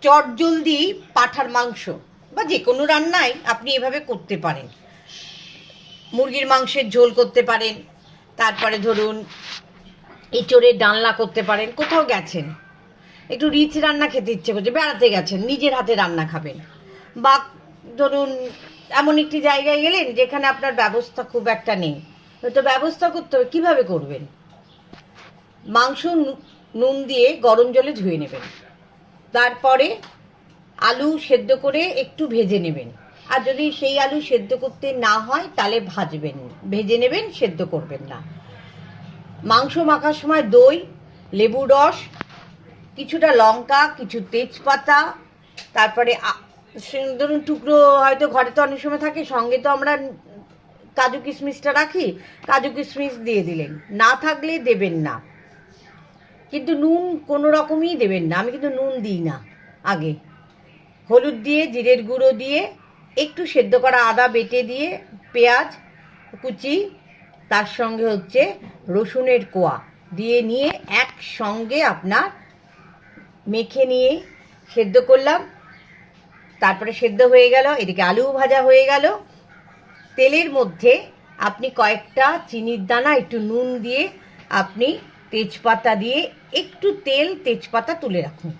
চটজলদি পাঁঠার মাংস বা যে কোনো রান্নাই আপনি এভাবে করতে পারেন। মুরগির মাংসের ঝোল করতে পারেন, তারপরে ধরুন এঁচোড়ের ডালনা করতে পারেন। কোথাও গেছেন, একটু রিচ রান্না খেতে ইচ্ছে করছে, বেড়াতে গেছেন, নিজের হাতে রান্না খাবেন, বা ধরুন এমন একটি জায়গায় গেলেন যেখানে আপনার ব্যবস্থা খুব একটা নেই, তো ব্যবস্থা করতে হবে, কীভাবে করবেন? মাংস নুন দিয়ে গরম জলে ধুয়ে নেবেন, তারপরে আলু সেদ্ধ করে একটু ভেজে নেবেন। আর যদি সেই আলু সেদ্ধ করতে না হয় তাহলে ভাজবেন, ভেজে নেবেন, সেদ্ধ করবেন না। মাংস মাখার সময় দই, লেবু রস, কিছুটা লঙ্কা, কিছু তেজপাতা, তারপরে ধরুন টুকরো হয়তো ঘরে তো অনেক সময় থাকে, সঙ্গে তো আমরা কাজু কিশমিশটা রাখি, কাজু কিশমিশ দিয়ে দিলেন, না থাকলে দেবেন না। কিন্তু নুন কোনো রকমই দেবেন না, আমি কিন্তু নুন দিই না। আগে হলুদ দিয়ে, জিরের গুঁড়ো দিয়ে, একটু সেদ্ধ করা আদা বেটে দিয়ে, পেঁয়াজ কুচি, তার সঙ্গে হচ্ছে রসুনের কোয়া দিয়ে নিয়ে একসঙ্গে আপনার মেখে নিয়ে সেদ্ধ করলাম। তারপরে সেদ্ধ হয়ে গেল, এদিকে আলু ভাজা হয়ে গেল। তেলের মধ্যে আপনি কয়েকটা চিনির দানা, একটু নুন দিয়ে, আপনি তেজপাতা দিয়ে একটু তেল তেজপাতা তুলে রাখুন,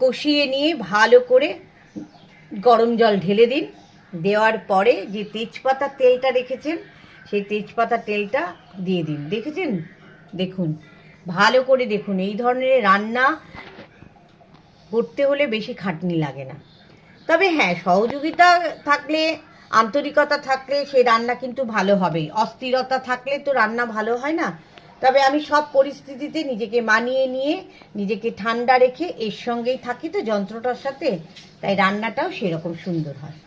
কষিয়ে নিয়ে ভালো করে গরম জল ঢেলে দিন। দেওয়ার পরে যে তেজপাতার তেলটা রেখেছেন সেই তেজপাতার তেলটা দিয়ে দিন। দেখেছেন? দেখুন, ভালো করে দেখুন। এই ধরনের রান্না করতে হলে বেশি খাটনি লাগে না। তবে হ্যাঁ, সহযোগিতা থাকলে, আন্তরিকতা থাকলে সেই রান্না কিন্তু ভালো হবেই। অস্থিরতা থাকলে তো রান্না ভালো হয় না। তবে আমি সব পরিস্থিতিতে নিজেকে মানিয়ে নিয়ে, নিজেকে ঠান্ডা রেখে এর সঙ্গেই থাকি তো যন্ত্রটার সাথে, তাই রান্নাটাও সেরকম সুন্দর হয়।